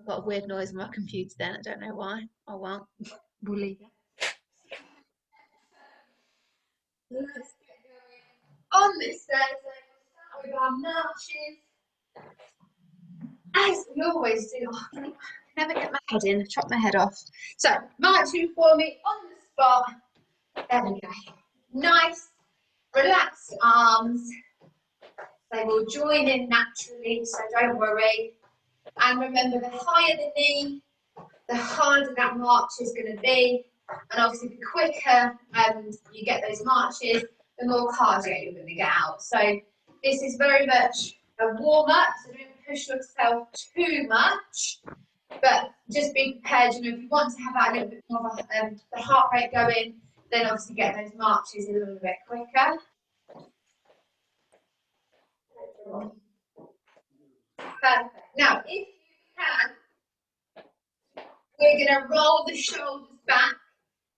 I've got a weird noise on my computer then, I don't know why. Oh well, we'll leave it. Let's get going. On this Thursday, we'll start with our marches. As we always do. Oh, I can never get my head in, chop my head off. So, marching for me on the spot. There we go. Nice, relaxed arms. They will join in naturally, so don't worry. And remember, the higher the knee, the harder that march is going to be. And obviously, the quicker you get those marches, the more cardio you're going to get out. So this is very much a warm-up, so don't push yourself too much. But just be prepared, you know, if you want to have that a little bit more of the heart rate going, then obviously get those marches a little bit quicker. Perfect. Now, if you can, we're going to roll the shoulders back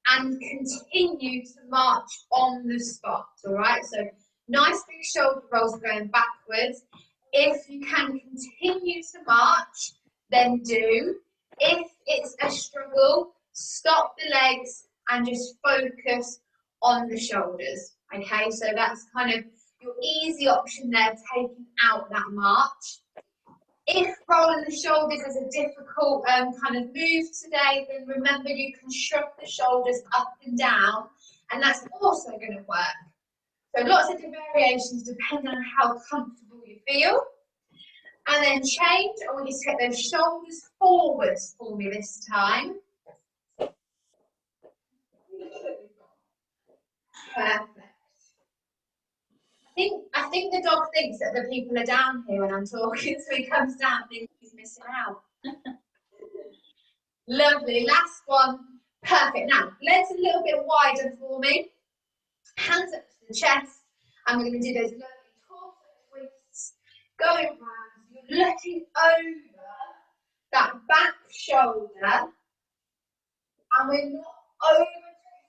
and continue to march on the spot, all right? So nice big shoulder rolls going backwards. If you can continue to march, then do. If it's a struggle, stop the legs and just focus on the shoulders, okay? So that's kind of your easy option there, taking out that march. If rolling the shoulders is a difficult kind of move today, then remember you can shrug the shoulders up and down, and that's also going to work. So lots of different variations depending on how comfortable you feel. And then change. I want you to get those shoulders forwards for me this time. Perfect. I think the dog thinks that the people are down here when I'm talking, so he comes down and thinks he's missing out. Lovely. Last one. Perfect. Now, legs a little bit wider for me. Hands up to the chest. And we're going to do those lovely torso twists. Going round. You're looking over that back shoulder. And we're not over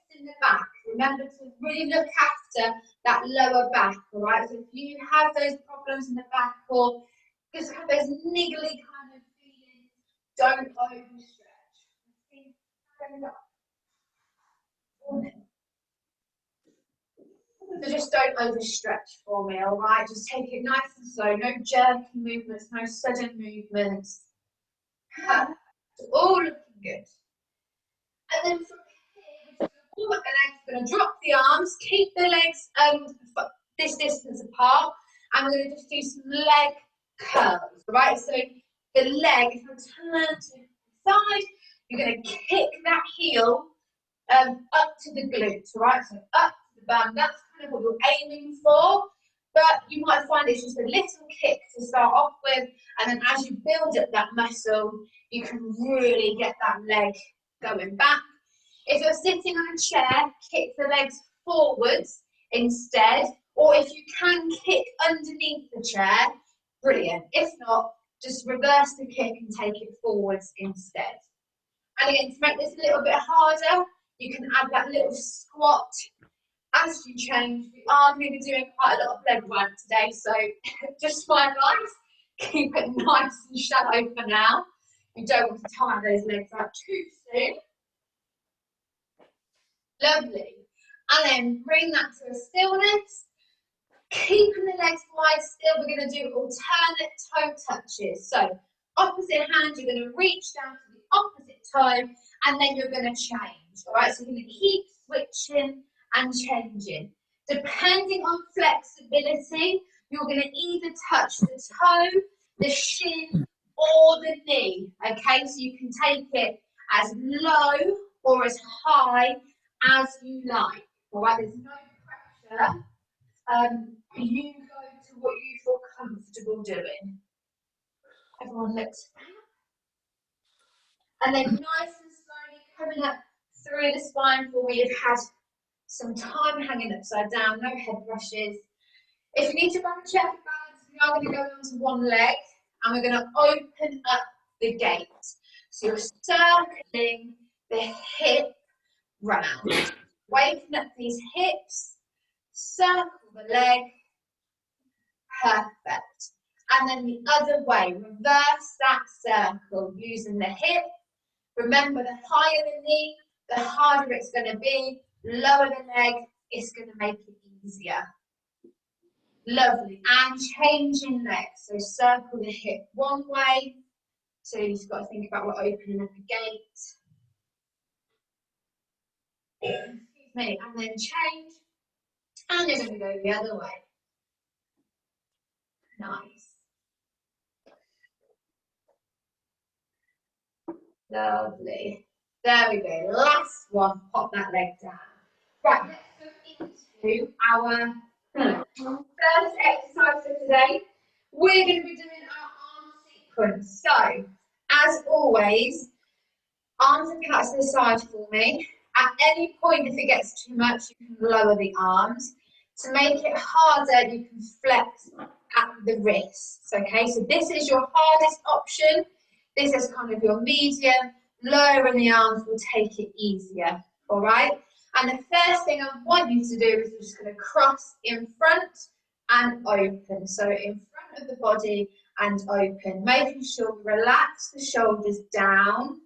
twisting the back. Remember to really look after that lower back, all right? So if you have those problems in the back or just have those niggly kind of feelings, don't overstretch. So just don't overstretch for me, all right? Just take it nice and slow. No jerky movements, no sudden movements. All looking good. And then from here, we're going to drop the arms, keep the legs this distance apart, and we're going to just do some leg curls, right? So the leg, if I turn to the side, you're going to kick that heel up to the glutes, right? So up to the bum, that's kind of what you're aiming for, but you might find it's just a little kick to start off with, and then as you build up that muscle, you can really get that leg going back. If you're sitting on a chair, kick the legs forwards instead, or if you can kick underneath the chair, brilliant. If not, just reverse the kick and take it forwards instead. And again, to make this a little bit harder, you can add that little squat as you change. We are going to be doing quite a lot of leg work today, so just my advice, keep it nice and shallow for now. You don't want to tire those legs out too soon. Lovely. And then bring that to a stillness. Keeping the legs wide still, we're going to do alternate toe touches. So opposite hand, you're going to reach down to the opposite toe, and then you're going to change. All right, so you're going to keep switching and changing. Depending on flexibility, you're going to either touch the toe, the shin, or the knee. Okay, so you can take it as low or as high as you like. All right, there's no pressure. You go to what you feel comfortable doing. Everyone looks back. And then nice and slowly coming up through the spine for me. You've had some time hanging upside down, no head brushes. If you need to run a check of balance, we are going to go onto one leg and we're going to open up the gate. So you're circling the hip round. Waking up these hips, circle the leg. Perfect. And then the other way, reverse that circle using the hip. Remember, the higher the knee, the harder it's going to be. Lower the leg, it's going to make it easier. Lovely. And changing legs. So circle the hip one way. So you've got to think about we're opening up a gate. Excuse me. And then change. And you're going to go the other way. Nice. Lovely. There we go. Last one. Pop that leg down. Right, let's go into our first exercise for today. We're going to be doing our arm sequence. So, as always, arms are out to the side for me. At any point, if it gets too much, you can lower the arms. To make it harder, you can flex at the wrists. Okay, so this is your hardest option. This is kind of your medium. Lowering the arms will take it easier. All right. And the first thing I want you to do is you're just going to cross in front and open. So in front of the body and open, making sure you relax the shoulders down.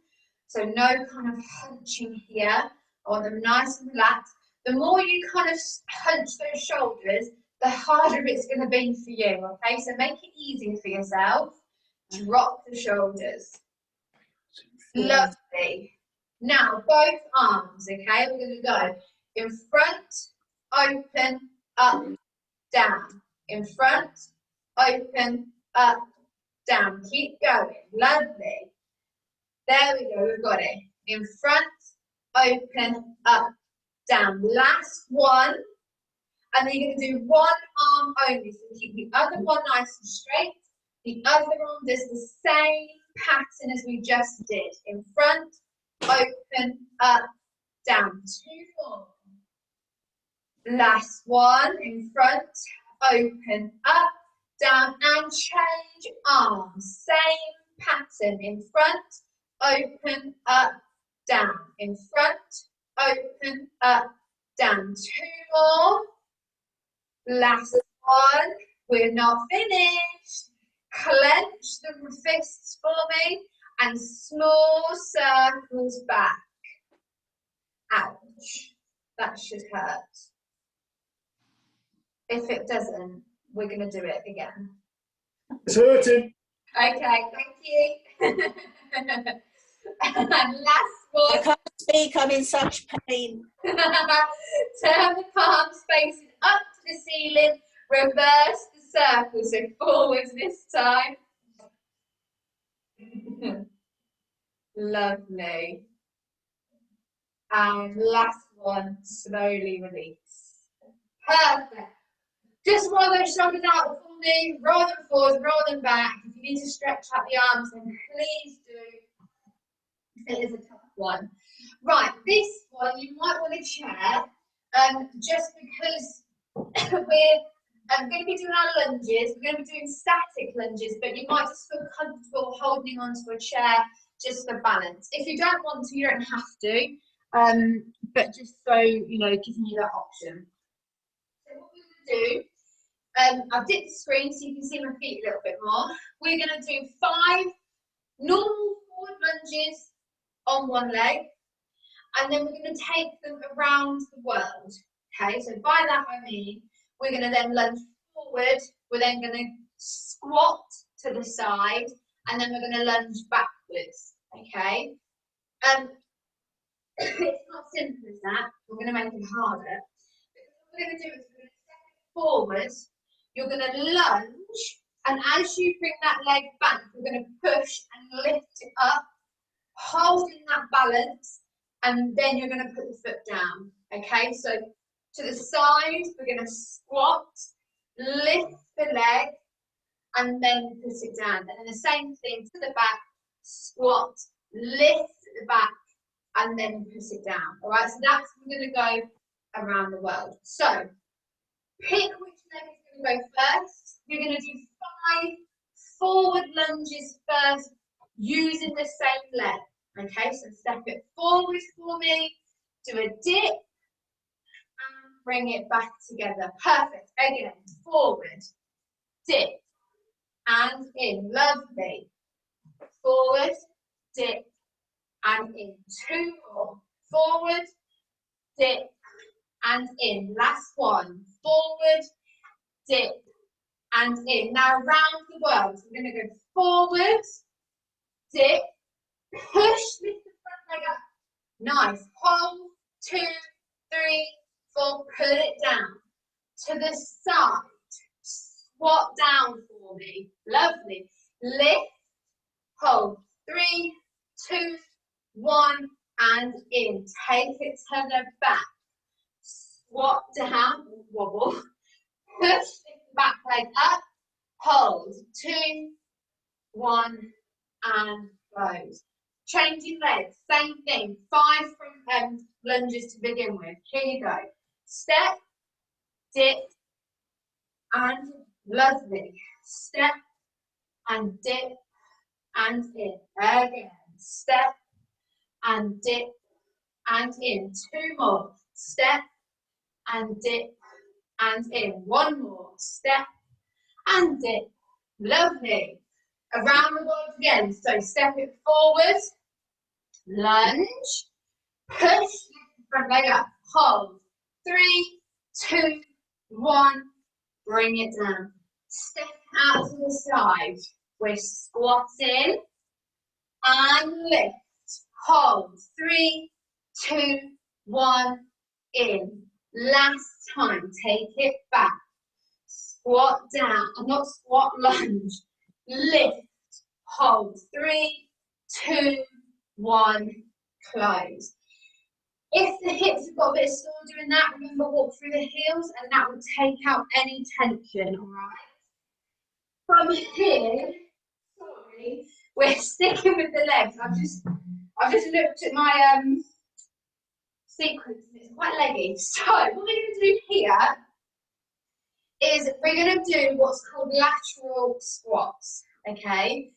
So no kind of hunching here. I want them nice and relaxed. The more you kind of hunch those shoulders, the harder it's going to be for you, okay? So make it easier for yourself. Drop the shoulders. Lovely. Now, both arms, okay? We're going to go in front, open, up, down. In front, open, up, down. Keep going. Lovely. There we go. We've got it. In front, open, up, down. Last one. And then you're going to do one arm only. So keep the other one nice and straight. The other arm does the same pattern as we just did. In front, open, up, down. Two more. Last one. In front, open, up, down, and change arms. Same pattern. In front, open, up, down. In front, open, up, down. Two more. Last one. We're not finished. Clench the fists for me and small circles back. Ouch. That should hurt. If it doesn't, we're going to do it again. It's hurting. Okay, thank you. And last one. I can't speak, I'm in such pain. Turn the palms facing up to the ceiling. Reverse the circle, so forwards this time. Lovely. And last one, slowly release. Perfect. Just roll those shoulders out for me. Roll them forward, roll them back. If you need to stretch out the arms, then please do. It is a tough one. Right, this one you might want to chair, just because we're going to be doing our lunges. We're going to be doing static lunges, but you might just feel comfortable holding onto a chair just for balance. If you don't want to, you don't have to, but just so, you know, giving you that option. So what we're going to do, I've dipped the screen so you can see my feet a little bit more. We're going to do 5 normal forward lunges on one leg, and then we're going to take them around the world. Okay, so by that I mean we're going to then lunge forward, we're then going to squat to the side, and then we're going to lunge backwards. Okay, it's not simple as that. We're going to make it harder. What we're going to do is we're going to step it forward. You're going to lunge, and as you bring that leg back, you're going to push and lift it up, holding that balance, and then you're going to put the foot down. Okay, so to the side, we're going to squat, lift the leg, and then put it down. And then the same thing to the back, squat, lift the back, and then put it down. All right, so that's we're going to go around the world. So pick which leg is going to go first. We're going to do 5 forward lunges first using the same leg. Okay, so step it forward for me, do a dip, and bring it back together. Perfect. Again, forward, dip, and in. Lovely. forward, dip, and in. 2 more. Forward, dip, and in. Last one. Forward, dip, and in. Now round the world. So we're going to go forward, dip, push, lift the front leg up. Nice. Hold. 2, 3, 4. Put it down. To the side. Squat down for me. Lovely. Lift. Hold. 3, 2, 1, and in. Take it to the back. Squat down. Wobble. Push the back leg up. Hold. 2, 1, and close. Changing legs. Same thing. 5 front lunges to begin with. Here you go. Step, dip, and lovely. Step, and dip, and in. Again. Step, and dip, and in. 2 more. Step, and dip, and in. 1 more. Step, and dip. Lovely. Around the world again. So step it forward, lunge, push, lift the front leg up, hold. 3, 2, 1, bring it down. Step out to the side. We're squatting and lift. Hold. 3, 2, 1, in. Last time. Take it back. Squat down. Not squat, lunge. Lift. Hold. 3, 2, 1, close. If the hips have got a bit sore doing that, remember walk through the heels and that will take out any tension, alright? From here, sorry, we're sticking with the legs. I've just looked at my sequence and it's quite leggy. So what we're going to do here is we're going to do what's called lateral squats, okay?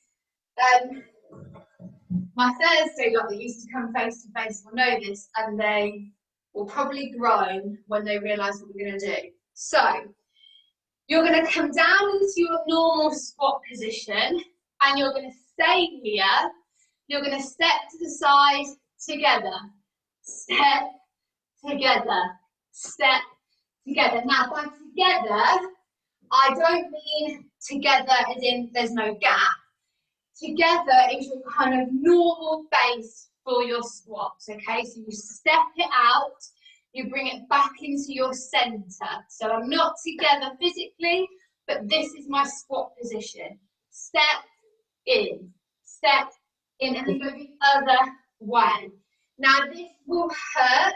My Thursday lot that used to come face to face will know this, and they will probably groan when they realise what we're going to do. So you're going to come down into your normal squat position, and you're going to stay here. You're going to step to the side together, step together, step together. Now by together, I don't mean together as in there's no gap. Together is your kind of normal base for your squats, okay? So you step it out, you bring it back into your centre. So I'm not together physically, but this is my squat position. Step in, and then go the other way. Now this will hurt.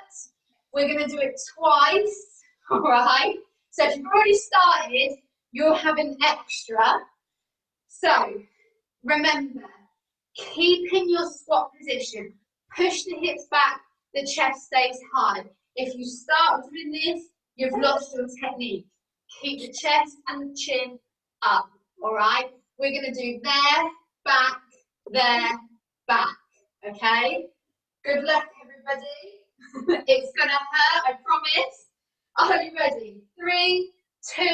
We're going to do it twice, all right? So if you've already started, you'll have an extra. So remember, keep in your squat position. Push the hips back, the chest stays high. If you start doing this, you've lost your technique. Keep the chest and the chin up, all right? We're going to do there, back, okay? Good luck, everybody. It's going to hurt, I promise. Are you ready? 3, 2,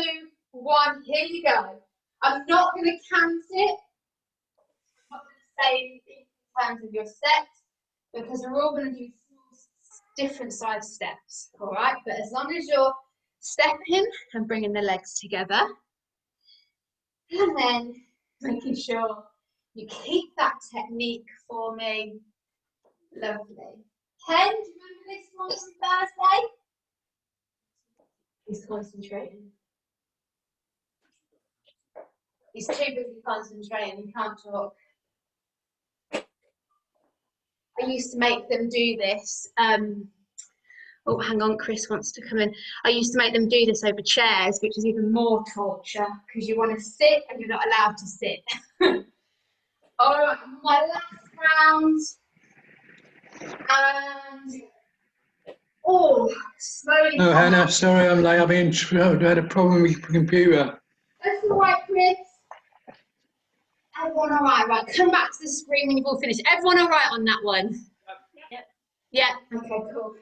1, here you go. I'm not going to count it. I'm not going to say anything in terms of your steps because we're all going to do different size steps, all right? But as long as you're stepping and bringing the legs together and then making sure you keep that technique for me. Lovely. Ken, do you remember this one from Thursday? He's concentrating. He's too busy concentrating, he can't talk. I used to make them do this. Oh, hang on, Chris wants to come in. I used to make them do this over chairs, which is even more torture because you want to sit and you're not allowed to sit. All right, my last round. And slowly. Oh, Hannah, sorry I'm late. I had a problem with the computer. That's all right, Chris. Everyone all right? Right, come back to the screen when you've all finished. Everyone all right on that one? Yep. Yeah, okay, cool.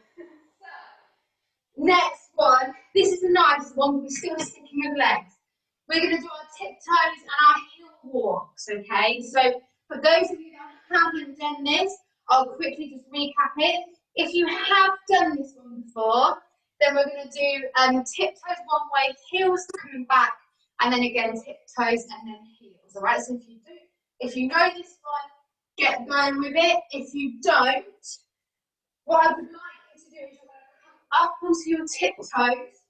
Next one, this is a nice one, but we're still sticking with legs. We're going to do our tiptoes and our heel walks, okay? So For those of you that haven't done this, I'll quickly just recap it. If you have done this one before, then we're going to do tiptoes one way, heels coming back, and then again tiptoes and then heels. All right. So if you know this one, get going with it. If you don't, what I would like you to do is you're going to come up onto your tiptoes.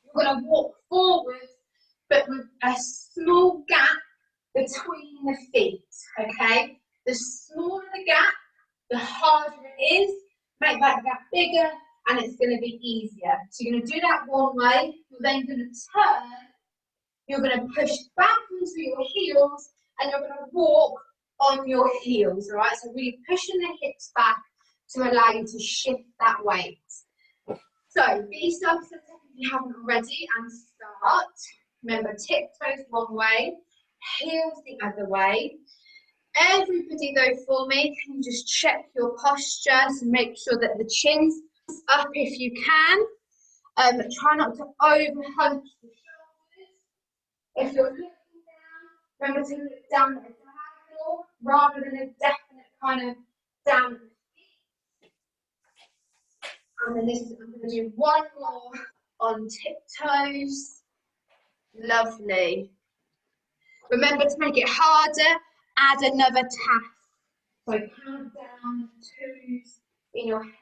You're going to walk forward, but with a small gap between the feet. Okay. The smaller the gap, the harder it is. Make that gap bigger, and it's going to be easier. So you're going to do that one way. You're then going to turn. You're going to push back into your heels, and you're going to walk on your heels. All right. So really pushing the hips back to allow you to shift that weight. So be self-centered if you haven't already, and start. Remember, tiptoes one way, heels the other way. Everybody though for me, can you just check your posture to make sure that the chin's up if you can. Try not to over-hunch the shoulders. If you're looking down, remember to look down at a diagonal rather than a definite kind of down. And then I'm going to do one more on tiptoes. Lovely. Remember to make it harder, add another tap. So count down twos in your head.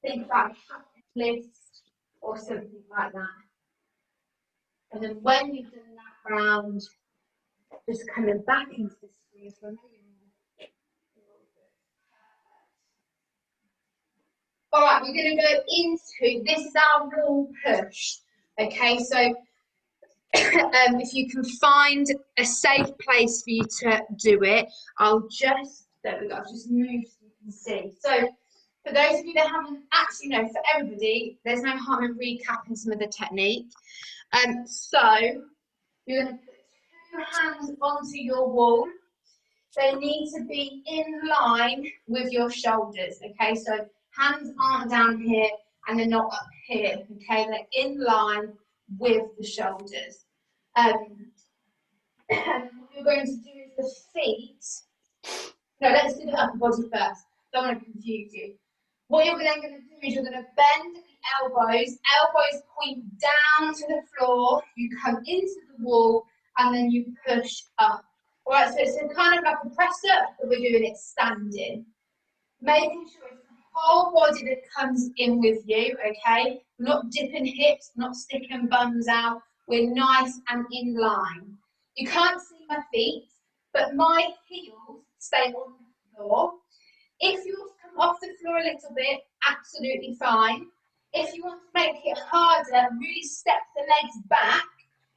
Think about a bucket list or something like that. And then when you've done that round, just coming back into the squeeze. All right, we're going to go into, this is our wall push. Okay, so if you can find a safe place for you to do it, there we go, I've just moved so you can see. So for those of you that haven't actually, no, for everybody, there's no harm in recapping some of the technique. So you're going to put 2 hands onto your wall. They need to be in line with your shoulders, okay? So hands aren't down here and they're not up here, okay? They're in line with the shoulders. What you're going to do is the feet. No, let's do the upper body first. Don't want to confuse you. What you're then going to do is you're going to bend the elbows. Elbows point down to the floor. You come into the wall and then you push up. All right, so it's kind of like a press up, but we're doing it standing. Making sure it's the whole body that comes in with you, okay? Not dipping hips, not sticking bums out. We're nice and in line. You can't see my feet, but my heels stay on the floor. If you want to come off the floor a little bit, absolutely fine. If you want to make it harder, really step the legs back,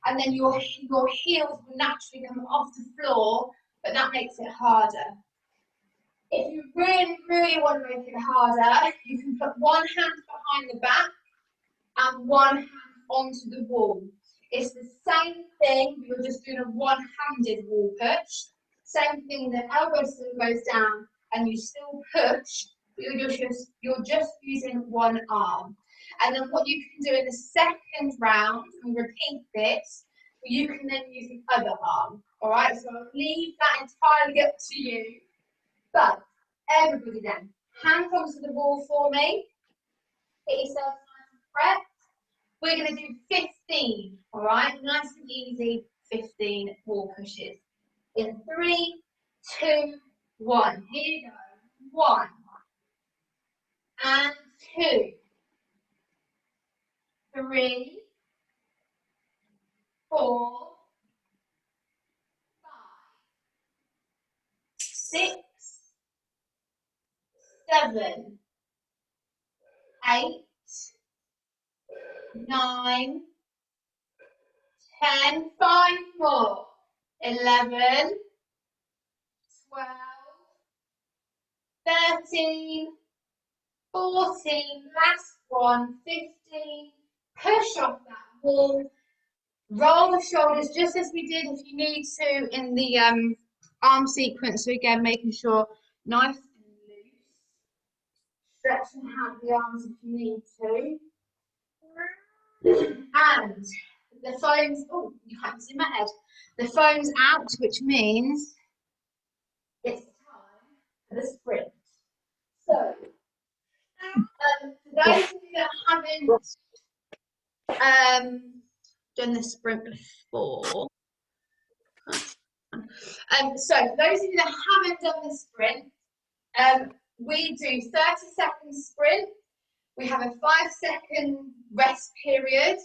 and then your heels will naturally come off the floor, but that makes it harder. If you really, really want to make it harder, you can put one hand behind the back and one hand onto the wall. It's the same thing, you're just doing a one-handed wall push. Same thing, the elbow still goes down and you still push, but you're just using one arm. And then what you can do in the second round, and repeat this, you can then use the other arm. All right, so I'll leave that entirely up to you. But everybody then, hands onto the wall for me. Get yourself nice and prepped. We're going to do 15, all right? Nice and easy, 15 wall pushes. In 3, 2, 1. Here you go. 1 and 2. 3, 4, 5, 6, 7, 8, 9, 10, 5 more, 11, 12, 13, 14, last one, 15, push off that wall, roll the shoulders just as we did if you need to in the arm sequence. So again, making sure nice and loose, stretching out the arms if you need to. And the phone's, oh, you can't see my head. The phone's out, which means the sprint. So, for those of you that haven't done the sprint before, so for those of you that haven't done the sprint, we do 30-second sprint. We have a 5-second rest period,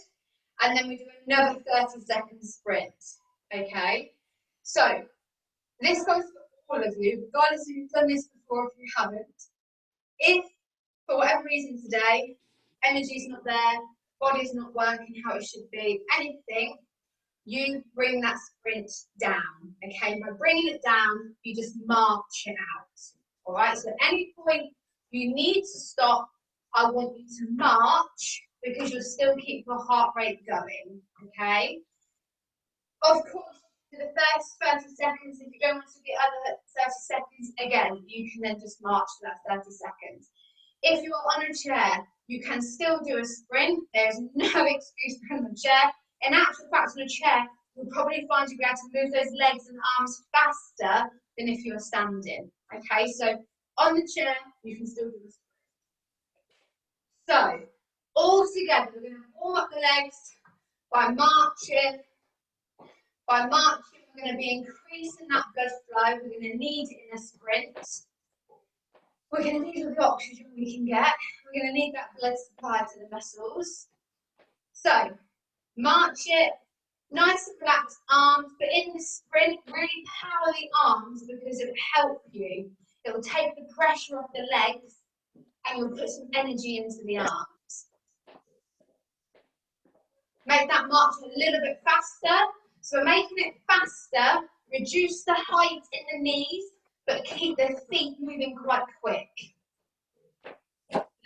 and then we do another 30-second sprint. Okay, so this goes for all of you, regardless if you've done this before or if you haven't. If for whatever reason today, energy's not there, body's not working how it should be, anything, you bring that sprint down. Okay, by bringing it down, you just march it out. All right, so at any point you need to stop, I want you to march because you'll still keep your heart rate going. Okay, of course, for the first 30 seconds, if you don't want to do the other 30 seconds, again, you can then just march for that 30 seconds. If you are on a chair, you can still do a sprint. There's no excuse for on a chair. In actual fact, on a chair, you'll probably find you'll be able to move those legs and arms faster than if you were standing. Okay, so on the chair, you can still do a sprint. So, all together, we're going to warm up the legs by marching. By marching, we're going to be increasing that blood flow. We're going to need it in a sprint. We're going to need all the oxygen we can get. We're going to need that blood supply to the muscles. So, march it, nice and relaxed arms, but in the sprint, really power the arms because it will help you. It will take the pressure off the legs and you'll put some energy into the arms. Make that march a little bit faster. So we're making it faster, reduce the height in the knees, but keep the feet moving quite quick.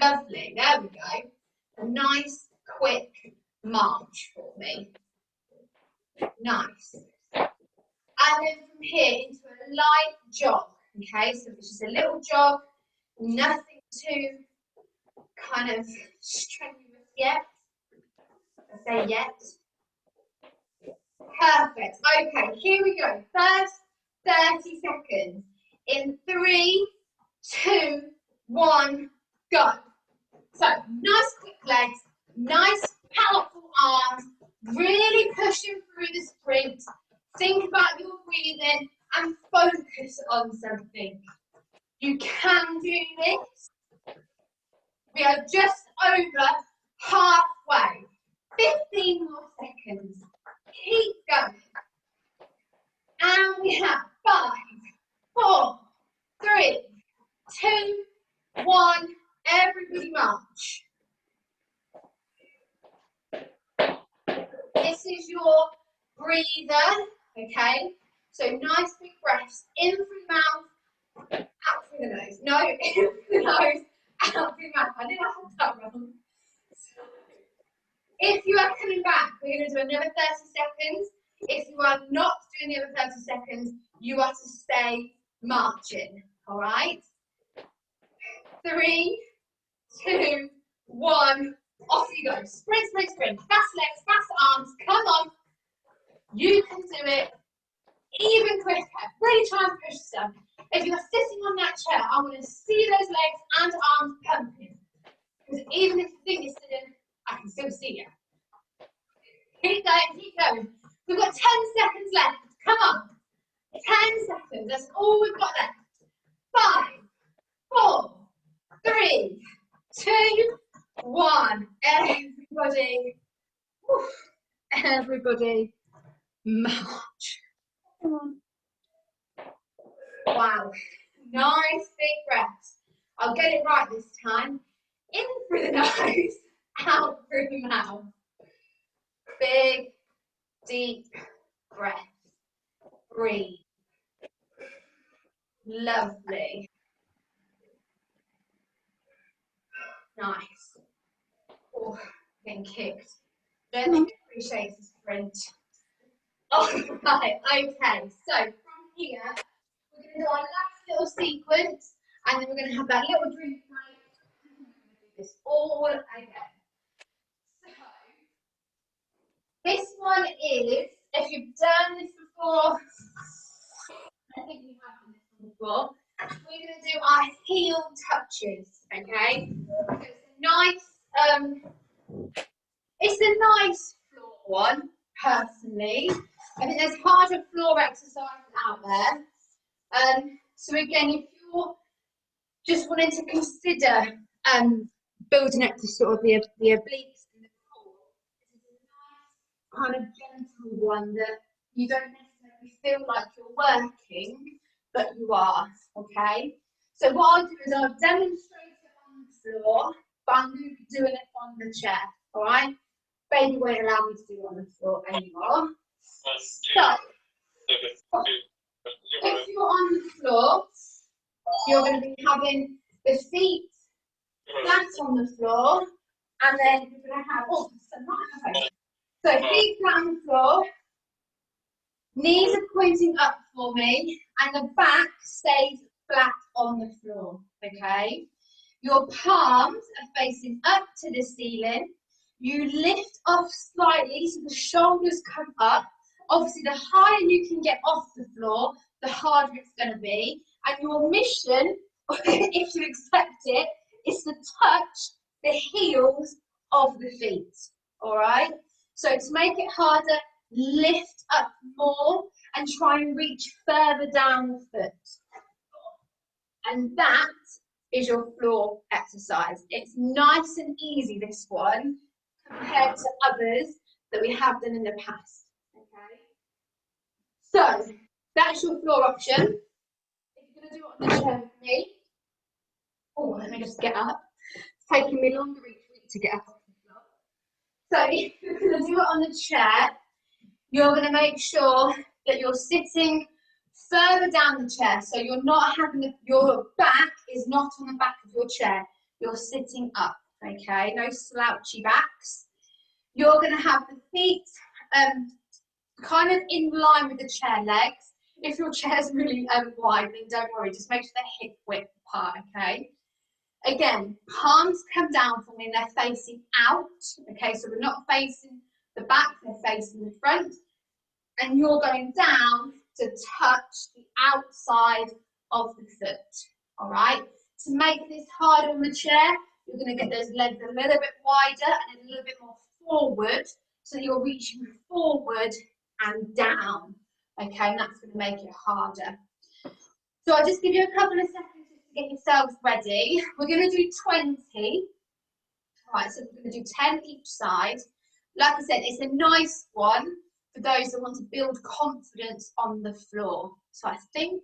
Lovely, there we go. A nice, quick march for me. Nice. And then from here into a light jog, okay? So it's just a little jog, nothing too kind of strenuous yet. I say yet. Perfect. Okay, here we go. First 30 seconds. In 3, 2, 1, go. So, nice quick legs, nice powerful arms, really pushing through the sprint. Think about your breathing and focus on something. You can do this. We are just over halfway. 15 more seconds. Keep going. And we have 5, 4, 3, 2, 1. Everybody march. This is your breather, okay? So nice big breaths in through the mouth, out through the nose. No, in through the nose, out through the mouth. I knew I had that wrong. If you are coming back, we're going to do another 30 seconds. If you are not doing the other 30 seconds, you are to stay marching, all right? 3, 2, 1, off you go. Sprint, sprint, sprint. Fast legs, fast arms. Come on. You can do it even quicker. Really try and push yourself. If you're sitting on that chair, I want to see those legs and arms pumping. Because even if you think you're sitting, I can still see you. Keep going, keep going. We've got 10 seconds left. Come on. 10 seconds. That's all we've got left. 5, 4, 3, 2, 1. Everybody, everybody, march. Wow. Nice big breaths. I'll get it right this time. In through the nose, out through the mouth. Big, deep breath. Breathe. Lovely. Nice. Oh, getting kicked. Don't think I appreciate the sprint. All right, okay. So from here, we're going to do our last little sequence, and then we're going to have that little drink break. And we're going to do this all again. So this one is, if you've done this before, I think you have done this one before. we're going to do our heel touches, okay? So it's a nice floor one, personally. I think there's harder floor exercises out there. So again, if you're just wanting to consider building up to sort of the obliques and the core, this is a nice kind of gentle one that you don't necessarily feel like you're working, but you are, okay? So what I'll do is I'll demonstrate it on the floor, but I'm going to be doing it on the chair, all right? Baby won't allow me to do it on the floor anymore. So, if you're on the floor, you're going to be having the feet flat on the floor, and then you're going to have, so feet flat on the floor, knees are pointing up for me, and the back stays flat on the floor, okay? Your palms are facing up to the ceiling. You lift off slightly so the shoulders come up. Obviously, the higher you can get off the floor, the harder it's going to be. And your mission, if you accept it, is to touch the heels of the feet, all right? So to make it harder, lift up more and try and reach further down the foot. And that is your floor exercise. It's nice and easy, this one, compared to others that we have done in the past, okay? So, that's your floor option. If you're going to do it on the chair with me, oh, let me just get up. It's taking me longer each week to get up off the floor. So, if you're going to do it on the chair, you're going to make sure that you're sitting further down the chair, so you're not having your back is not on the back of your chair. You're sitting up, okay? No slouchy backs. You're going to have the feet kind of in line with the chair legs. If your chair's really wide, then don't worry. Just make sure they're hip width apart, okay? Again, palms come down for me and they're facing out, okay? So we're not facing the back, they're facing the front. And you're going down to touch the outside of the foot, all right? To make this harder on the chair, you're going to get those legs a little bit wider and a little bit more forward, so that you're reaching forward and down, okay? And that's going to make it harder. So I'll just give you a couple of seconds just to get yourselves ready. We're going to do 20. All right, so we're going to do 10 each side. Like I said, it's a nice one for those that want to build confidence on the floor. So I think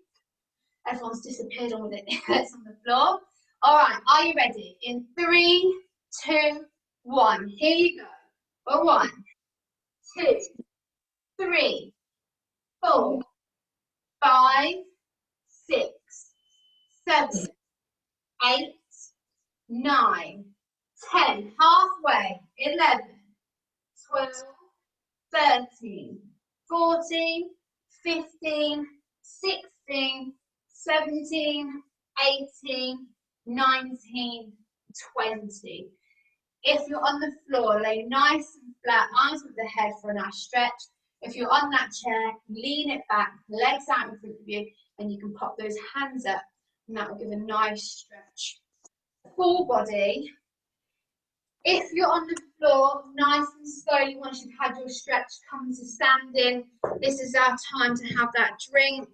everyone's disappeared on with it. It's on the floor. All right, are you ready? In 3, 2, 1. Here you go. For 1, 2, 3, 4, 5, 6, 7, 8, 9, 10. Halfway. 11, 12, 13, 14, 15, 16, 17, 18, 19, 20. If you're on the floor, lay nice and flat, arms with the head for a nice stretch. If you're on that chair, lean it back, legs out in front of you, and you can pop those hands up, and that will give a nice stretch. Full body. If you're on the floor, nice and slowly, once you've had your stretch, come to standing. This is our time to have that drink.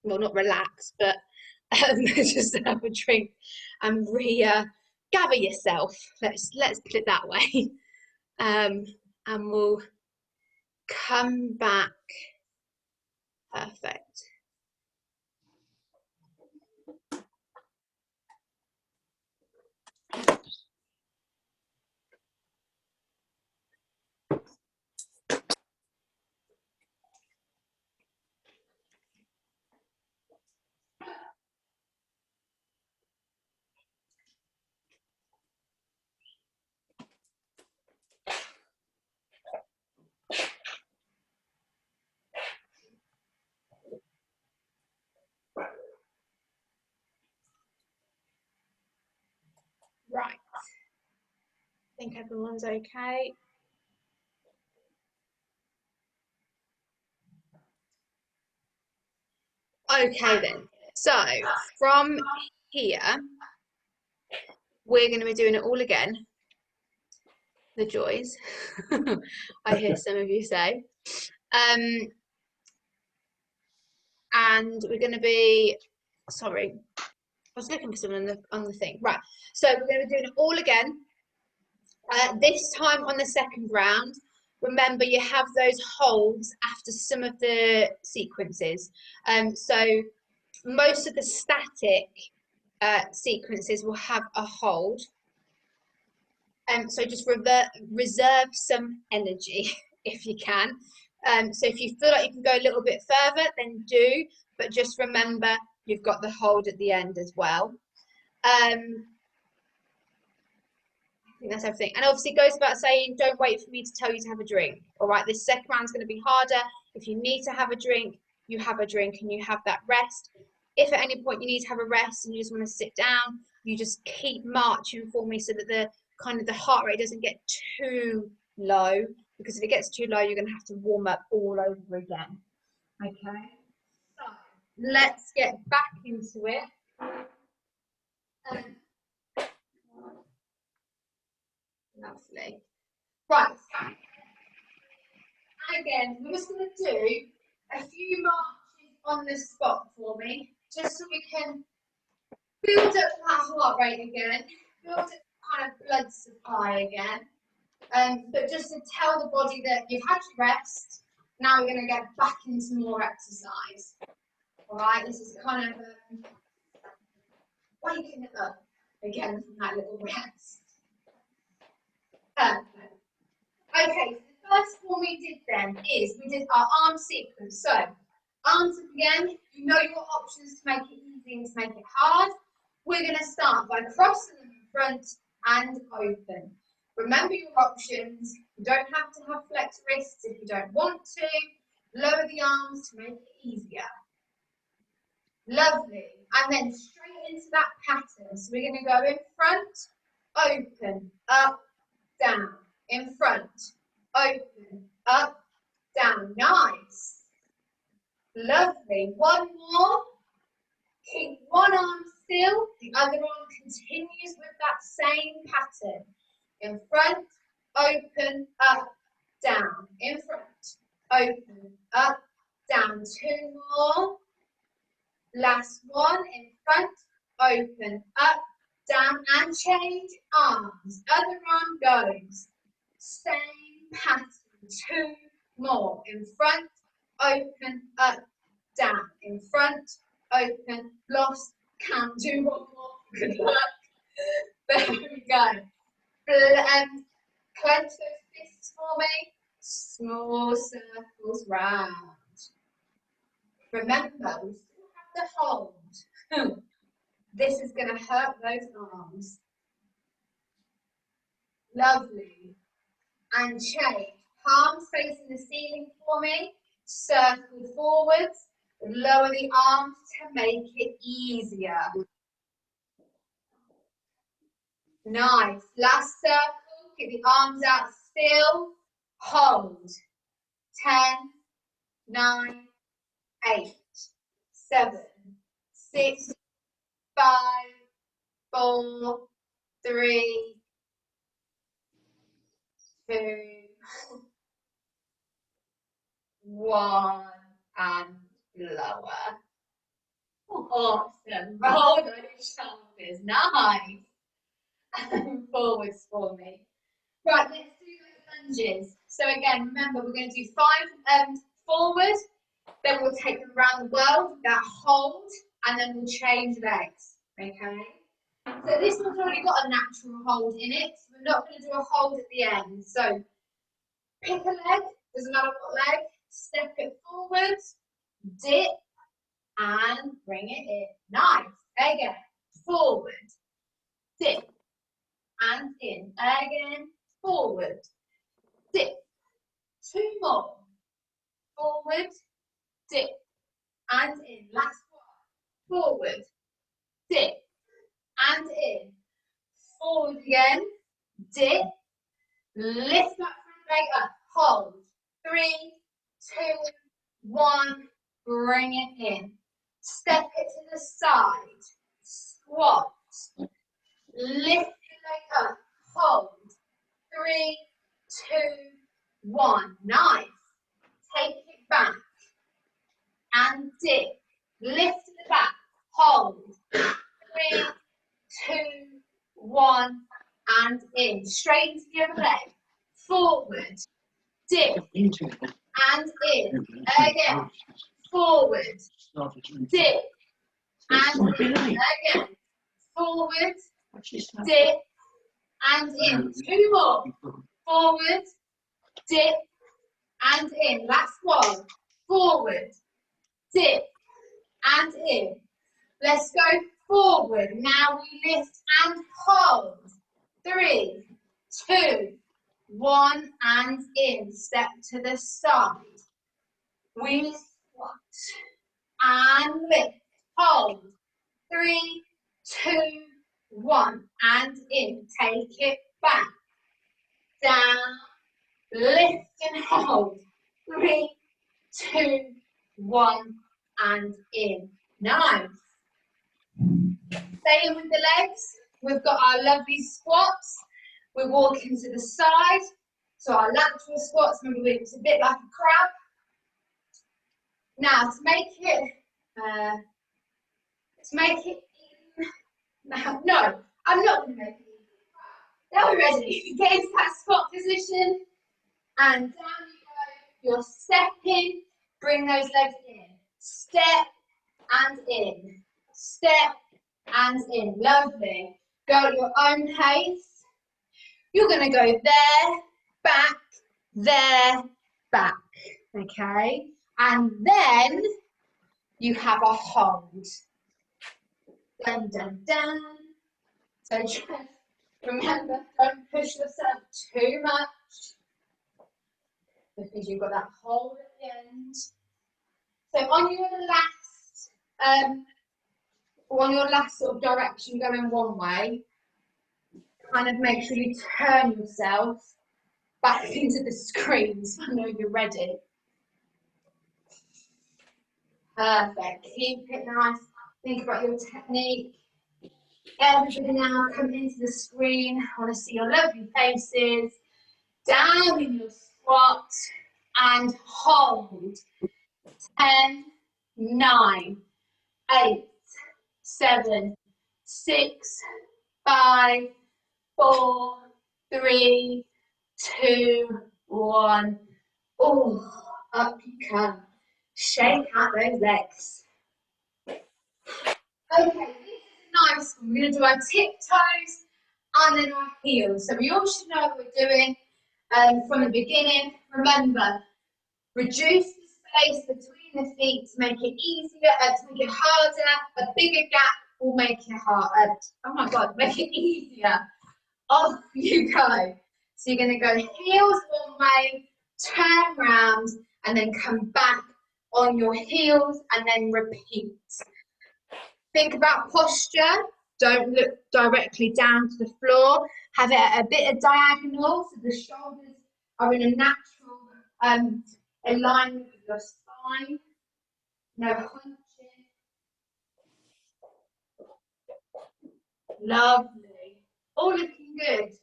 Well, not relax, but just have a drink and gather yourself. Let's put it that way. And we'll come back. Perfect. Right. I think everyone's okay. Okay then. So from here, we're going to be doing it all again. The joys, I hear some of you say. And we're going to be, sorry, I was looking for something on the thing. Right, so we're going to be doing it all again. This time on the second round, remember you have those holds after some of the sequences. So most of the static sequences will have a hold. So just reserve some energy if you can. So if you feel like you can go a little bit further, then do, but just remember you've got the hold at the end as well. I think that's everything. And obviously it goes without saying, don't wait for me to tell you to have a drink. All right, this second round's going to be harder. If you need to have a drink, you have a drink and you have that rest. If at any point you need to have a rest and you just want to sit down, you just keep marching for me so that the heart rate doesn't get too low, because if it gets too low, you're going to have to warm up all over again. Okay, so let's get back into it. Lovely. Right. Again, we're just going to do a few marches on the spot for me, just so we can build up that heart rate again, build up kind of blood supply again. But just to tell the body that you've had your rest, now we're going to get back into more exercise. All right, this is kind of waking it up again from that little rest. Okay, so the first one we did then is we did our arm sequence. So arms up again, you know your options to make it easy and to make it hard. We're going to start by crossing them in front and open. Remember your options. You don't have to have flexed wrists if you don't want to. Lower the arms to make it easier. Lovely. And then straight into that pattern. So we're going to go in front, open, up, down. In front, open, up, down. Nice. Lovely. One more. Keep one arm still. The other arm continues with that same pattern. In front, open, up, down. In front, open, up, down. Two more. Last one. In front, open, up, down, and change arms. Other arm goes. Same pattern. Two more. In front, open, up, down. In front, open, lost, can do one more. Good luck. There we go. Clench those fists for me. Small circles round. Remember, we still have the hold. This is going to hurt those arms. Lovely. And change. Palms facing the ceiling for me. Circle forwards. Lower the arms to make it easier. Nice. Last circle. Keep the arms out still. Hold. 10, 9, 8, 7, 6, 5, 4, 3, 2, 1, and lower. Awesome. Roll those shoulders. Nice. And forwards for me. Right, let's do those lunges. So again, remember, we're going to do 5 forward, then we'll take them around the world with that hold, and then we'll change legs. Okay? So this one's already got a natural hold in it, so we're not going to do a hold at the end. So pick a leg, doesn't matter what leg, step it forward, dip, and bring it in. Nice. Again, forward, dip, and in. Again, forward, dip. 2 more. Forward, dip, and in. Last one. Forward, dip, and in. Forward again, dip, lift that front leg up, hold. 3, 2, 1, bring it in. the side, squat, lift the leg up, hold, 3, 2, 1, nice, take it back, and dip, lift the back, hold, 3, 2, 1, and in, straight into the other leg, forward, dip, and in, again, forward, dip, and in, again, forward, dip, and in, 2 more, forward, dip, and in, last one, forward, dip, and in, let's go forward, now we lift and hold, 3, 2, 1, and in, step to the side, we squat, and lift, hold, 3, 2, 1, and in, take it back, down, lift and hold, 3, 2, 1, and in, nice. Staying with the legs, we've got our lovely squats, we're walking to the side, so our lateral squats, remember it's a bit like a crab. Now to make it no, I'm not going to make it easy. Now we're ready, get into that squat position, and down you go, you're stepping, bring those legs in, step and in, step and in, lovely, go at your own pace, you're going to go there, back, okay, and then you have a hold, dun dun dun, so just remember, don't push yourself too much, because you've got that hold at the end. So on your last sort of direction going one way, kind of make sure you turn yourself back into the screen so I know you're ready. Perfect, keep it nice, think about your technique. Everybody now come into the screen, I want to see your lovely faces, down in your squat and hold, 10, 9, 8, 7, 6, 5, 4, 3, 2, 1. Oh, up you come. Shake out those legs. Okay, this is a nice one. We're going to do our tiptoes and then our heels. So we all should know what we're doing from the beginning. Remember, reduce the space between the feet to make it easier, to make it harder. A bigger gap will make it harder. Oh my God, make it easier. Off you go. So you're going to go heels one way, turn round, and then come back on your heels, and then repeat. Think about posture. Don't look directly down to the floor. Have it at a bit of diagonal, so the shoulders are in a natural alignment with your spine. No hunching. Lovely. All looking good.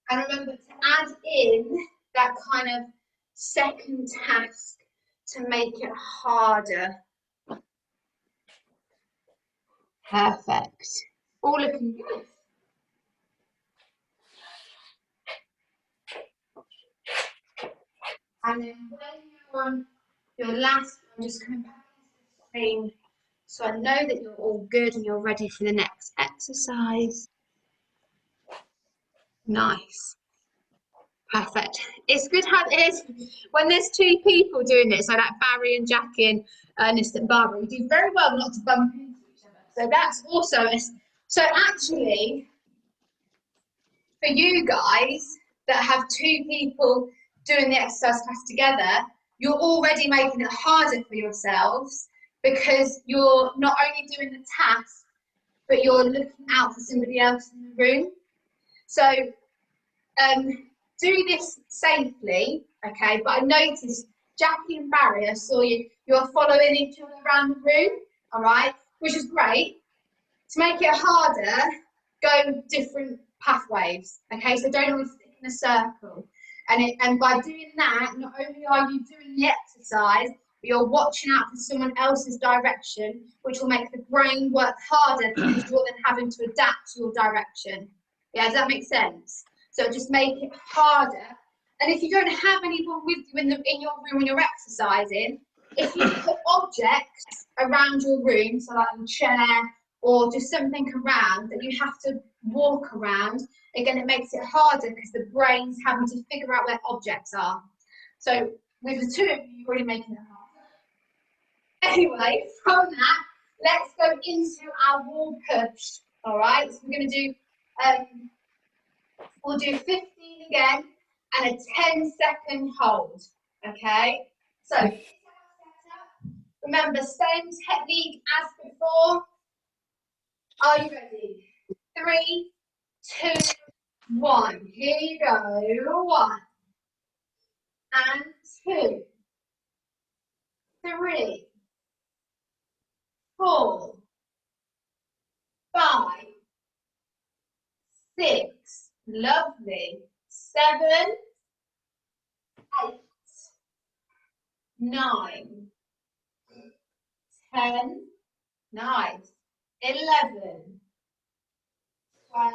And remember to add in that kind of second task to make it harder. Perfect. All looking good. And then when you're on your last one, just come back into the screen so I know that you're all good and you're ready for the next exercise. Nice. Perfect. It's good how it is when there's two people doing it, so like Barry and Jackie and Ernest and Barbara, you do very well not to bump into each other. So that's also, so actually, for you guys that have two people doing the exercise class together, you're already making it harder for yourselves because you're not only doing the task, but you're looking out for somebody else in the room. So do this safely, okay? But I noticed Jackie and Barry, I saw you're following each other around the room, all right? which is great. To make it harder, go different pathways. Okay, so don't always stick in a circle. And by doing that, not only are you doing the exercise, but you're watching out for someone else's direction, which will make the brain work harder because you're then having to adapt your direction. Yeah, does that make sense? So just make it harder. And if you don't have anyone with you in your room when you're exercising, if you put objects around your room, so like a chair or just something around that you have to walk around, again, it makes it harder because the brain's having to figure out where objects are. So with the two of you, you're already making it harder. Anyway, from that, let's go into our wall push. All right, so we're going to do, we'll do 15 again and a 10-second hold. Okay, so remember, same technique as before. Are you ready? 3, 2, 1. Here you go. 1 and 2, 3, 4, 5, 6. Lovely. 7, 8, 9, 10. Nice. 11, 12,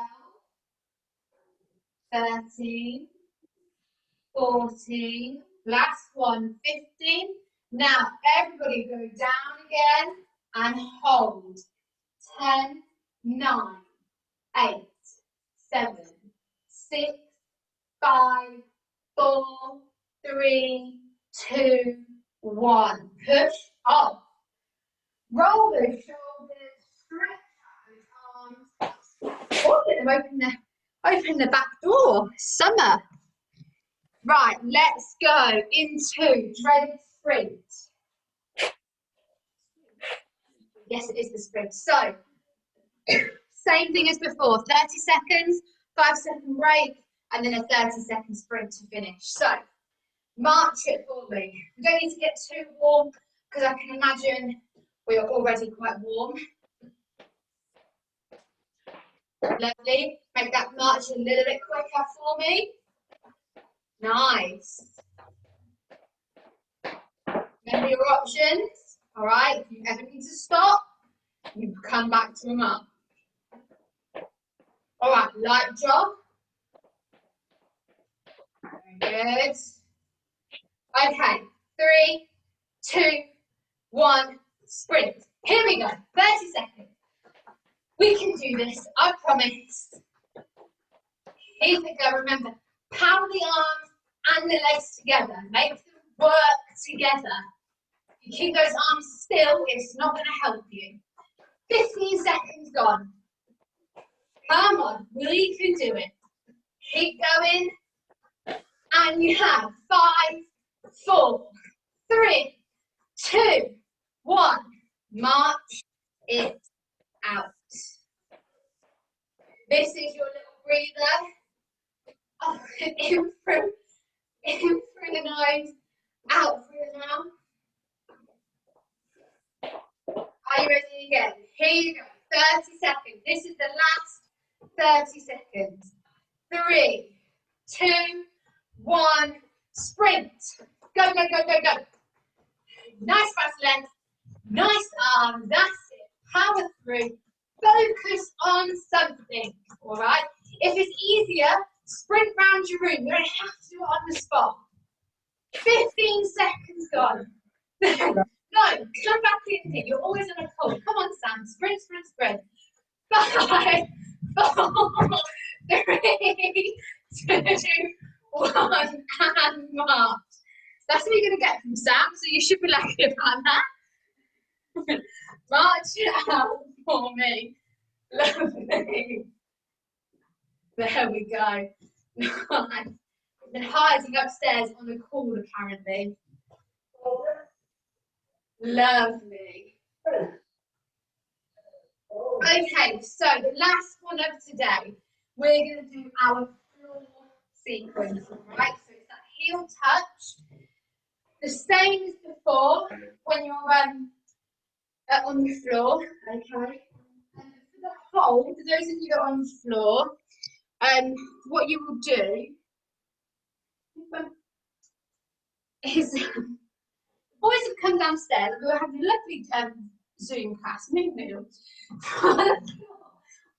13, 14. Last one, 15. Now everybody go down again and hold. 10, 9, 8, 7, 6, 5, 4, 3, 2, 1. Push up. Roll those shoulders, stretch out those arms. Oh, let them open the back door. Summer. Right, let's go into dreaded sprint. Yes, it is the sprint. So, same thing as before, 30 seconds, 5-second break, and then a 30-second sprint to finish. So, march it for me. We don't need to get too warm, because I can imagine we are already quite warm. Lovely. Make that march a little bit quicker for me. Nice. Remember your options. All right, if you ever need to stop, you come back to them up. All right, light jog. Very good. Okay, 3, 2, 1, sprint. Here we go, 30 seconds. We can do this, I promise. Here we go, remember, power the arms and the legs together. Make them work together. If you keep those arms still, it's not going to help you. 15 seconds gone. Come on, we can do it. Keep going. And you have 5, 4, 3, 2, 1. March it out. This is your little breather. Oh, in through the nose, out through the mouth. Are you ready again? Here you go. 30 seconds. This is the last 30 seconds. 3, 2, 1. Sprint. Go, go, go, go, go. Nice fast length. Nice arms. That's it. Power through. Focus on something. All right. If it's easier, sprint round your room. You don't have to do it on the spot. 15 seconds gone. No, come back in here. You're always on a call. Come on, Sam. Sprint, sprint, sprint. 5, 4, 3, 2, 1, and march. That's what you're going to get from Sam, so you should be lucky about that. March it out for me. Lovely. There we go. Nice. Been hiding upstairs on a call, apparently. Lovely. Okay, so the last one of today, we're going to do our floor sequence, right? So it's that heel touch. The same as before, when you're on the floor, okay? And for the hold, for those of you that are on the floor, what you will do is, boys have come downstairs, we'll have a lovely Zoom class, move middle.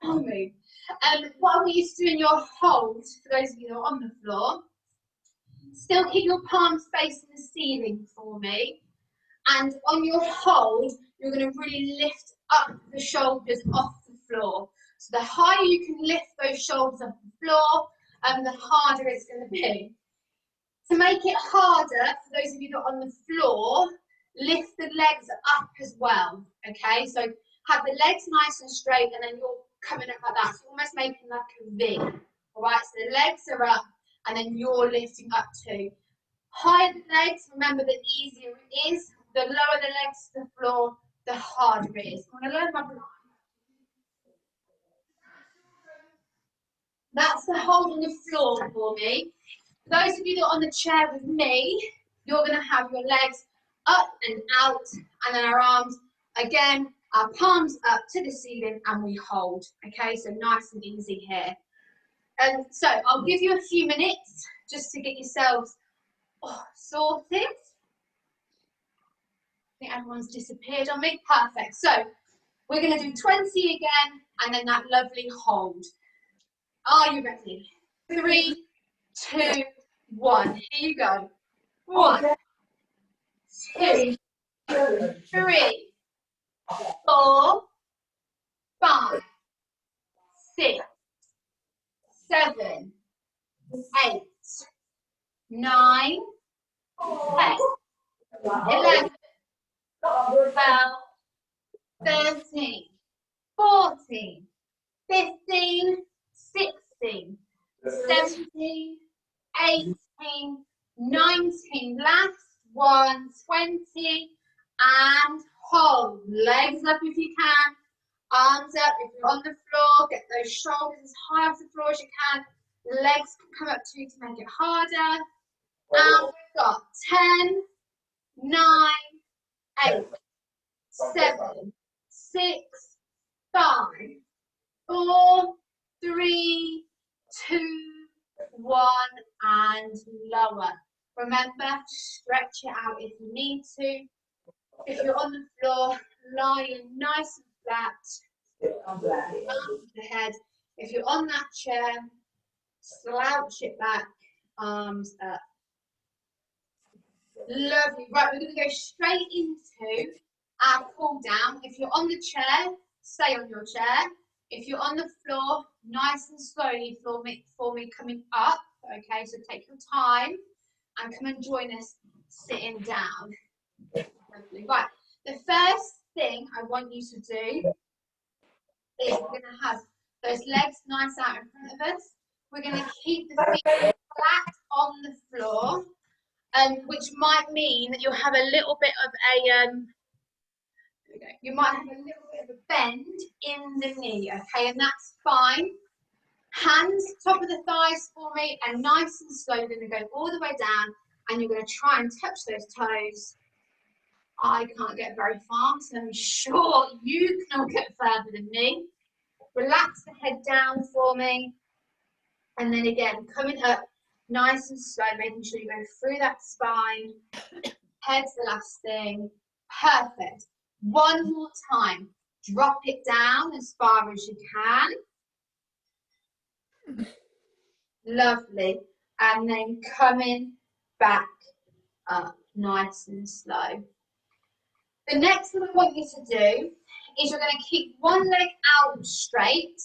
I'll move. What I want you to do in your hold, for those of you that are on the floor, still keep your palms facing the ceiling for me. And on your hold, you're going to really lift up the shoulders off the floor. So the higher you can lift those shoulders off the floor, the harder it's going to be. To make it harder, for those of you that are on the floor, lift the legs up as well, okay? So have the legs nice and straight, and then you're coming up like that, so almost making like a V, all right? So the legs are up, and then you're lifting up too. Higher the legs, remember, the easier it is. The lower the legs to the floor, the harder it is. I'm going to lower my blind. That's the hold on the floor for me. For those of you that are on the chair with me, you're going to have your legs up and out, and then our arms, again, our palms up to the ceiling, and we hold. Okay, so nice and easy here. And so I'll give you a few minutes just to get yourselves sorted. I think everyone's disappeared on me. Perfect. So we're going to do 20 again, and then that lovely hold. Are you ready? 3, 2, 1. Here you go. 1, 2, 3, 4, 5, 6, 7, 8, 9, 10, 11, 12, 13, 14, 15, 16, 17, 18, 19, last one, 20, and hold. Legs up if you can, arms up. If you're on the floor, get those shoulders as high off the floor as you can. Legs can come up to you to make it harder. And we've got 10, 9, 8, 7, 6, 5, 4, 3, 2, 1, and lower. Remember, stretch it out if you need to. If you're on the floor, lying nice and flat, arms to the head. If you're on that chair, slouch it back, arms up. Lovely. Right, we're going to go straight into our cool down. If you're on the chair, stay on your chair. If you're on the floor, nice and slowly for me coming up. Okay, so take your time and come and join us sitting down. Lovely. Right, the first thing I want you to do is we're going to have those legs nice out in front of us. We're going to keep the feet flat on the floor. Which might mean that you'll have a little bit of a, you might have a little bit of a bend in the knee, okay, and that's fine. Hands, top of the thighs for me, and nice and slow, we're going to go all the way down, and you're going to try and touch those toes. I can't get very far, so I'm sure you can all get further than me. Relax the head down for me, and then again, coming up, nice and slow, making sure you go through that spine. Head's the last thing. Perfect. One more time. Drop it down as far as you can. Lovely. And then coming back up, nice and slow. The next thing I want you to do is you're going to keep one leg out straight.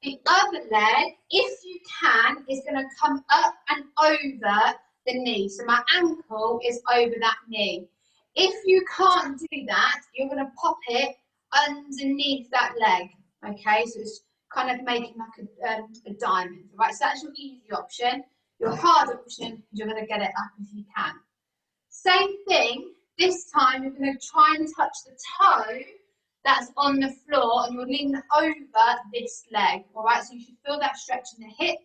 The other leg, if you can, is going to come up and over the knee. So my ankle is over that knee. If you can't do that, you're going to pop it underneath that leg. Okay, so it's kind of making like a diamond. Right, so that's your easy option. Your hard option is you're going to get it up if you can. Same thing. This time you're going to try and touch the toe that's on the floor, and you're leaning over this leg, all right? So you should feel that stretch in the hip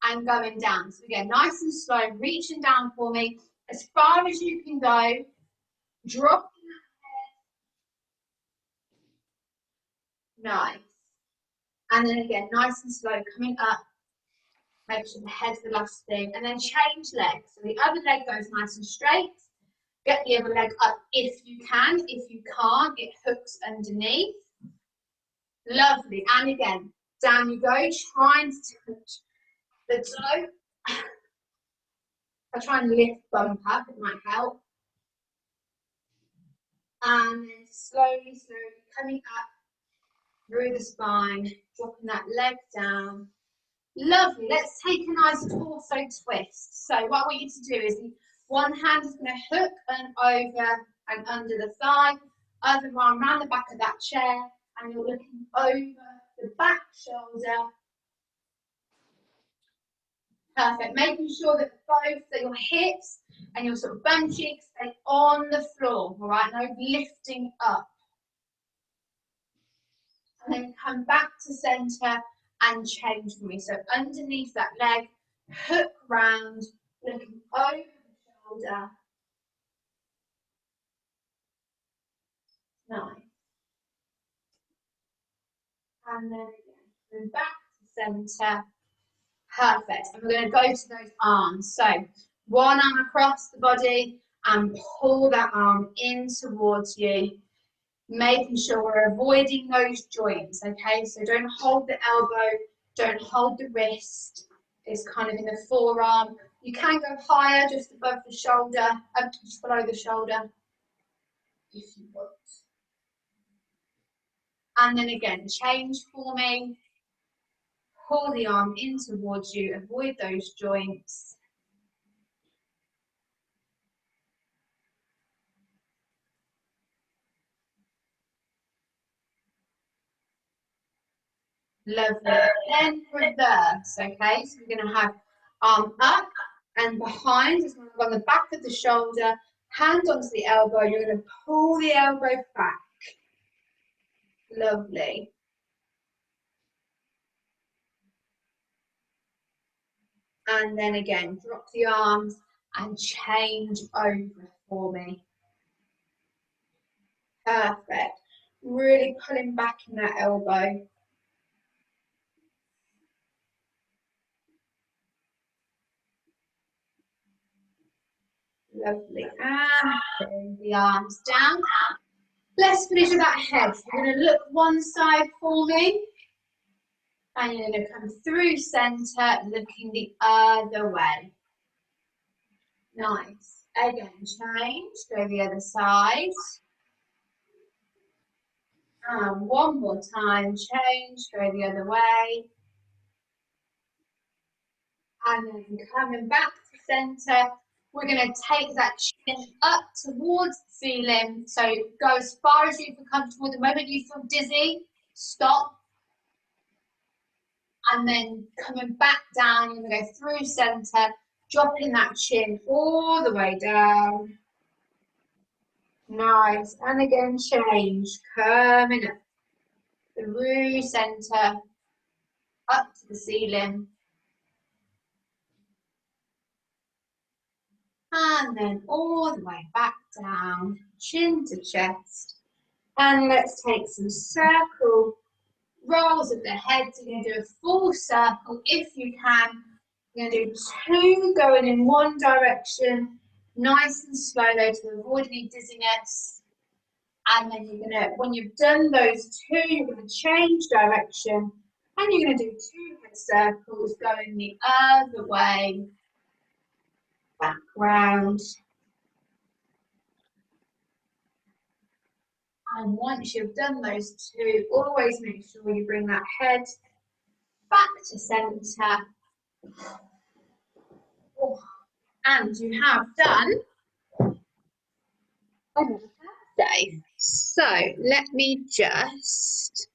and going down. So again, nice and slow, reaching down for me as far as you can go, dropping Nice. And then again, nice and slow, coming up. Make sure the head's the last thing. And then change legs. So the other leg goes nice and straight. Get the other leg up if you can. If you can't, it hooks underneath. Lovely. And again, down you go. Try and touch the toe. I try and lift bump up, it might help. And then slowly, slowly coming up through the spine, dropping that leg down. Lovely. Let's take a nice torso twist. So what I want you to do is one hand is going to hook and over and under the thigh, other arm around the back of that chair, and you're looking over the back shoulder. Perfect. Making sure that your hips and your sort of bum cheeks stay on the floor, all right? No lifting up. And then come back to center and change for me. So underneath that leg, hook round, looking over the shoulder. Nice. And then again, back to center. Perfect. And we're going to go to those arms. So one arm across the body and pull that arm in towards you, making sure we're avoiding those joints, okay? So don't hold the elbow, don't hold the wrist. It's kind of in the forearm. You can go higher, just above the shoulder, just below the shoulder, if you want. And then again, change for me. Pull the arm in towards you, avoid those joints. Lovely. Then reverse, okay? So we're going to have arm up and behind. It's going to go on the back of the shoulder, hand onto the elbow. You're going to pull the elbow back. Lovely. And then again, drop the arms and change over for me. Perfect. Really pulling back in that elbow. Lovely. And bring the arms down. Let's finish with that head. So you're going to look one side for me. And you're going to come through center, looking the other way. Nice. Again, change. Go the other side. And one more time, change. Go the other way. And then coming back to center. We're going to take that chin up towards the ceiling. So go as far as you feel comfortable. The moment you feel dizzy, stop. And then coming back down, you're going to go through center, dropping that chin all the way down. Nice. And again, change. Coming up through center, up to the ceiling. And then all the way back down, chin to chest. And let's take some circle rolls of the head. So you're going to do a full circle if you can. You're going to do 2 going in one direction, nice and slow though to avoid any dizziness. And then you're going to, when you've done those 2, you're going to change direction and you're going to do 2 head circles going the other way. Back round. And once you've done those 2, always make sure you bring that head back to center. And you have done another birthday. So let me just